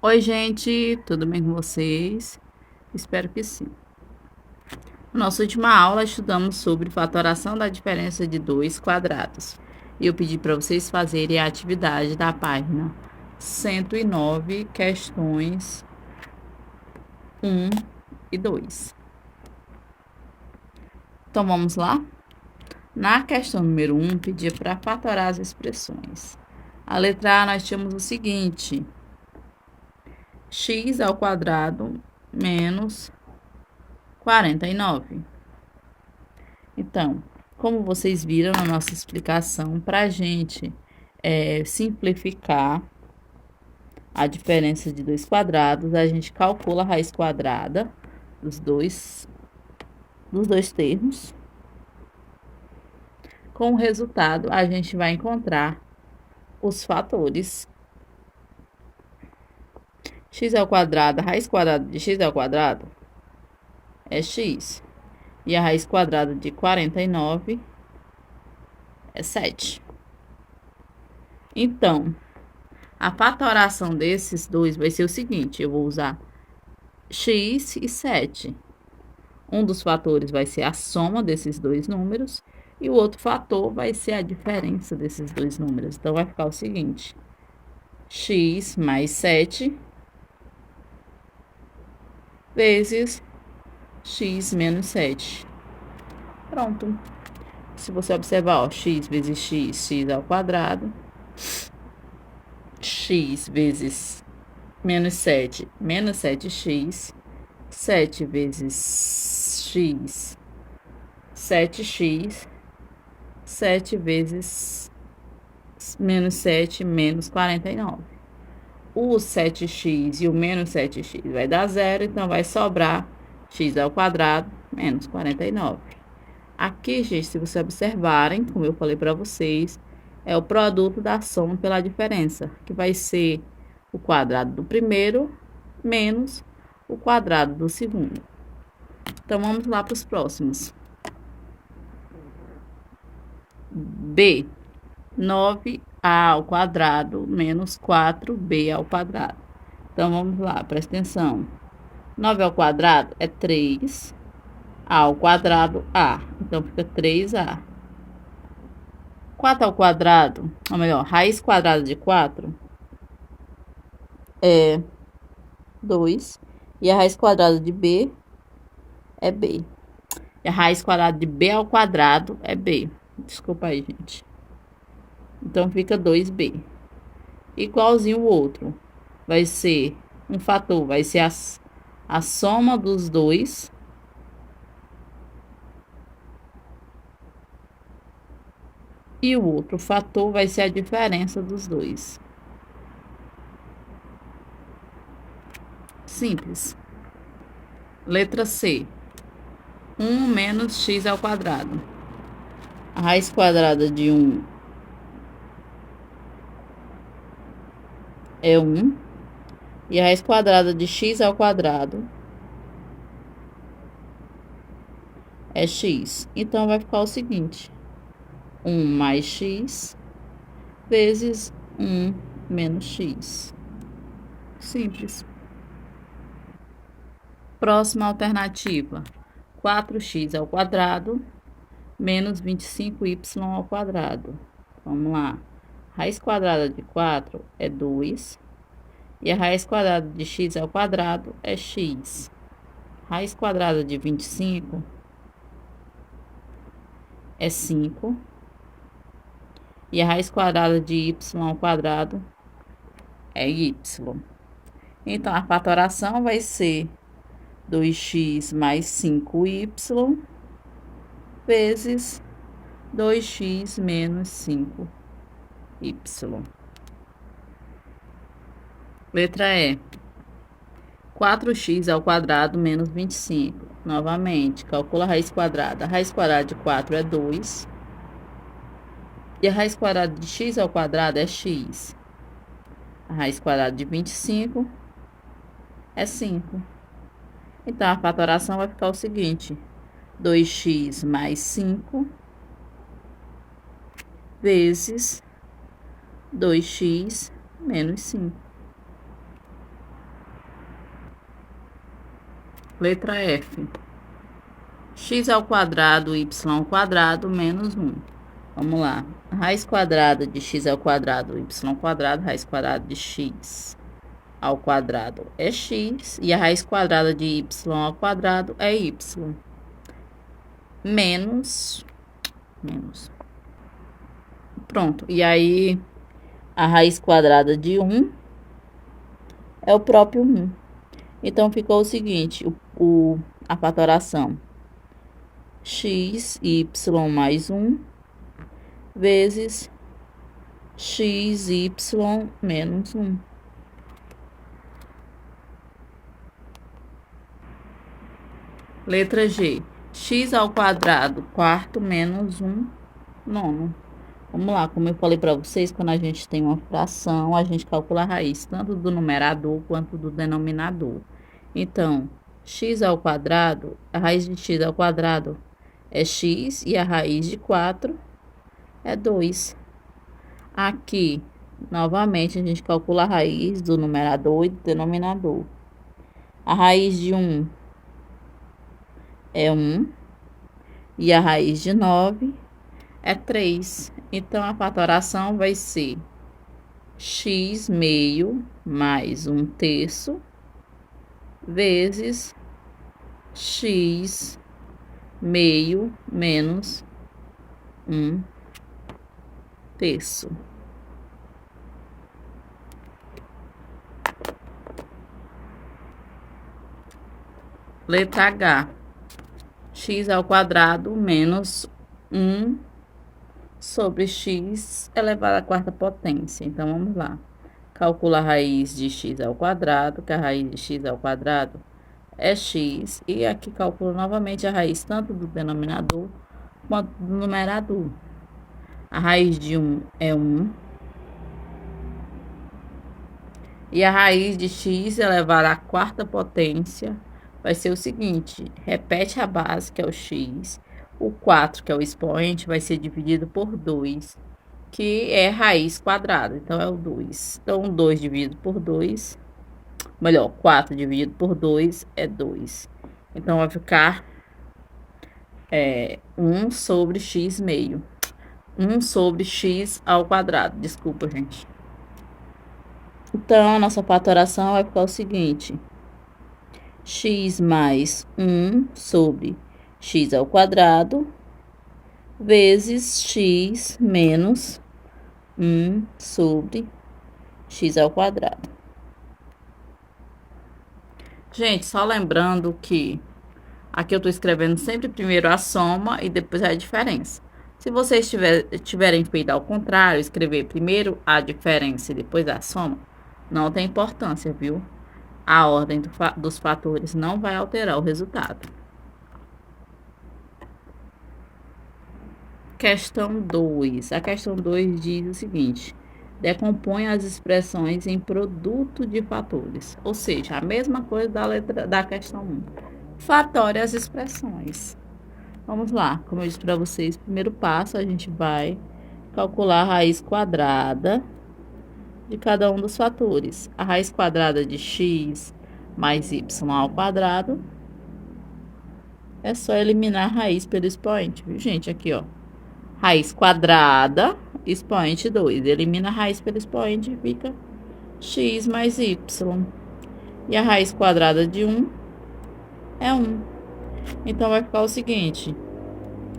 Oi, gente, tudo bem com vocês? Espero que sim. Na nossa última aula, estudamos sobre fatoração da diferença de dois quadrados. E eu pedi para vocês fazerem a atividade da página 109, questões 1 e 2. Então, vamos lá? Na questão número 1, pedia para fatorar as expressões. A letra A, nós tínhamos o seguinte: x ao quadrado menos 49. Então, como vocês viram na nossa explicação, para a gente simplificar a diferença de dois quadrados, a gente calcula a raiz quadrada dos dois termos. Com o resultado, a gente vai encontrar os fatores. X ao quadrado, a raiz quadrada de x ao quadrado é x. E a raiz quadrada de 49 é 7. Então, a fatoração desses dois vai ser o seguinte: eu vou usar x e 7. Um dos fatores vai ser a soma desses dois números e o outro fator vai ser a diferença desses dois números. Então, vai ficar o seguinte: x mais 7 vezes x menos 7. Pronto. Se você observar, ó, x vezes x ao quadrado, x vezes menos 7, menos 7x, 7 vezes x, 7x, 7 vezes menos 7, menos 49. O 7x e o menos 7x vai dar zero, então vai sobrar x ao quadrado menos 49. Aqui, gente, se vocês observarem, como eu falei para vocês, é o produto da soma pela diferença, que vai ser o quadrado do primeiro menos o quadrado do segundo. Então, vamos lá para os próximos. B, 9a ao quadrado menos 4b ao quadrado. Então, vamos lá, presta atenção. 9 ao quadrado é 3, a ao quadrado, a. Então, fica 3a. 4 ao quadrado, ou melhor, raiz quadrada de 4 é 2. E a raiz quadrada de b é b. E a raiz quadrada de b ao quadrado é b. Desculpa aí, gente. Então, fica 2b. Igualzinho o outro. Vai ser um fator, vai ser a soma dos dois. E o outro fator vai ser a diferença dos dois. Simples. Letra C. 1 menos x ao quadrado. A raiz quadrada de 1 é 1. E a raiz quadrada de x ao quadrado é x. Então, vai ficar o seguinte: 1 mais x vezes 1 menos x. Simples. Próxima alternativa: 4x ao quadrado menos 25y ao quadrado. Vamos lá. Raiz quadrada de 4 é 2. E a raiz quadrada de x ao quadrado é x. Raiz quadrada de 25 é 5. E a raiz quadrada de y ao quadrado é y. Então, a fatoração vai ser 2x mais 5y vezes 2x menos 5y. Letra E. 4x ao quadrado menos 25. Novamente, calcula a raiz quadrada. A raiz quadrada de 4 é 2. E a raiz quadrada de x ao quadrado é x. A raiz quadrada de 25 é 5. Então, a fatoração vai ficar o seguinte: 2x mais 5 vezes 2x menos 5. Letra F. X ao quadrado, y ao quadrado, menos 1. Vamos lá. Raiz quadrada de x ao quadrado, y ao quadrado, raiz quadrada de x ao quadrado é x. E a raiz quadrada de y ao quadrado é y. Menos. Pronto. E aí, a raiz quadrada de 1 é o próprio 1. Então, ficou o seguinte, a fatoração. X, y mais 1, vezes x, y menos 1. Letra G. X ao quadrado, quarto, menos 1, nono. Vamos lá, como eu falei para vocês, quando a gente tem uma fração, a gente calcula a raiz, tanto do numerador quanto do denominador. Então, x ao quadrado, a raiz de x ao quadrado é x e a raiz de 4 é 2. Aqui, novamente, a gente calcula a raiz do numerador e do denominador. A raiz de 1 é 1 e a raiz de 9 é 3. Então, a fatoração vai ser x meio mais 1/3 vezes x meio menos 1/3. Letra H. X ao quadrado menos 1 sobre x elevado à quarta potência. Então, vamos lá. Calcula a raiz de x ao quadrado, que a raiz de x ao quadrado é x. E aqui calculo novamente a raiz tanto do denominador quanto do numerador. A raiz de 1 é 1. E a raiz de x elevado à quarta potência vai ser o seguinte. Repete a base, que é o x. O 4, que é o expoente, vai ser dividido por 2, que é raiz quadrada. Então, é o 2. Então, 2 dividido por 2, melhor, 4 dividido por 2 é 2. Então, vai ficar 1 sobre x meio. 1 sobre x ao quadrado. Desculpa, gente. Então, a nossa fatoração vai ficar o seguinte. X mais 1 sobre x ao quadrado vezes x menos 1 sobre x ao quadrado. Gente, só lembrando que aqui eu estou escrevendo sempre primeiro a soma e depois a diferença. Se vocês tiverem feito ao contrário, escrever primeiro a diferença e depois a soma, não tem importância, viu? A ordem dos fatores não vai alterar o resultado. Questão 2. A questão 2 diz o seguinte. Decompõe as expressões em produto de fatores. Ou seja, a mesma coisa da questão 1. Fatore as expressões. Vamos lá. Como eu disse para vocês, primeiro passo, a gente vai calcular a raiz quadrada de cada um dos fatores. A raiz quadrada de x mais y ao quadrado. É só eliminar a raiz pelo expoente, viu, gente? Aqui, ó. Raiz quadrada, expoente 2. Elimina a raiz pelo expoente, fica x mais y. E a raiz quadrada de 1 é 1. Então, vai ficar o seguinte.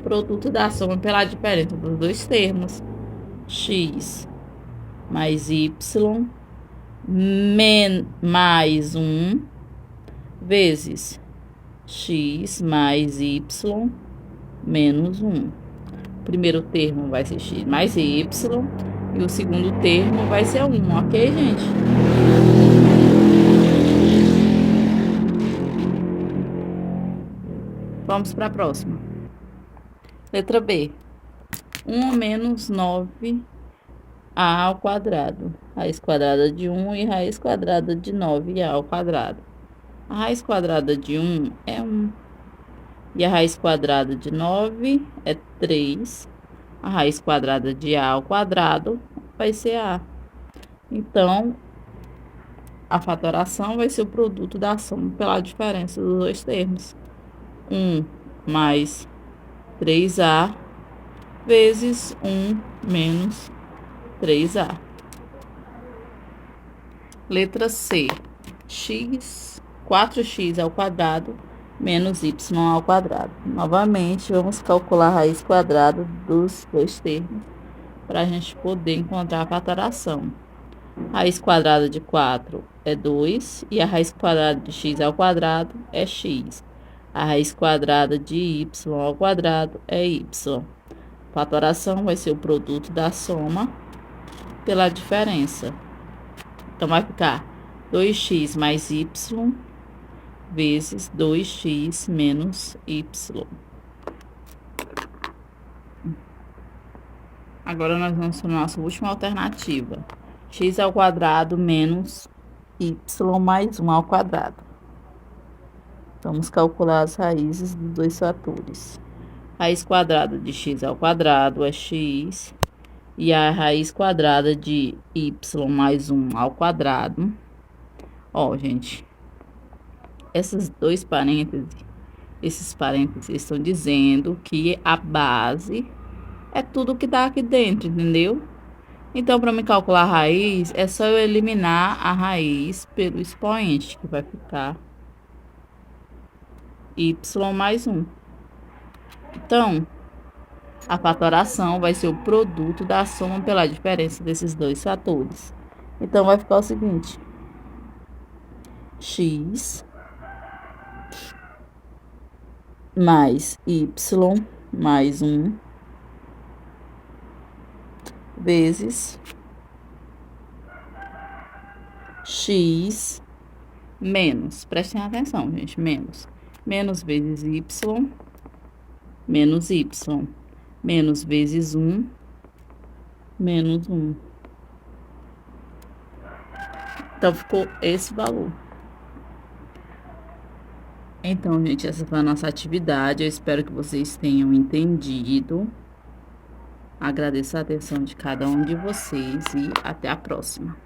Produto da soma pela diferença dos dois termos. X mais y mais 1 vezes x mais y menos 1. O primeiro termo vai ser x mais y e o segundo termo vai ser 1, ok, gente? Vamos para a próxima. Letra B. 1 menos 9a ao quadrado. Raiz quadrada de 1 e raiz quadrada de 9a ao quadrado. A raiz quadrada de 1 é 1. E a raiz quadrada de 9 é 3. A raiz quadrada de a ao quadrado vai ser a. Então, A fatoração vai ser o produto da soma pela diferença dos dois termos. 1 mais 3A vezes 1 menos 3A. Letra C. 4x ao quadrado menos y ao quadrado. Novamente, vamos calcular a raiz quadrada dos dois termos para a gente poder encontrar a fatoração. Raiz quadrada de 4 é 2 e a raiz quadrada de x ao quadrado é x. A raiz quadrada de y ao quadrado é y. Fatoração vai ser o produto da soma pela diferença. Então, vai ficar 2x mais y vezes 2x menos y. Agora, nós vamos para a nossa última alternativa. X ao quadrado menos y mais 1 ao quadrado. Vamos calcular as raízes dos dois fatores. Raiz quadrada de x ao quadrado é x. E a raiz quadrada de y mais 1 ao quadrado. Ó, gente, esses parênteses estão dizendo que a base é tudo que tá aqui dentro, entendeu? Então, para me calcular a raiz, é só eu eliminar a raiz pelo expoente, que vai ficar y mais 1. Então, a fatoração vai ser o produto da soma pela diferença desses dois fatores. Então, vai ficar o seguinte: x mais y mais 1 vezes x menos, prestem atenção, gente, menos vezes y, menos y, menos vezes 1, menos 1. Então, ficou esse valor. Então, gente, essa foi a nossa atividade. Eu espero que vocês tenham entendido. Agradeço a atenção de cada um de vocês e até a próxima.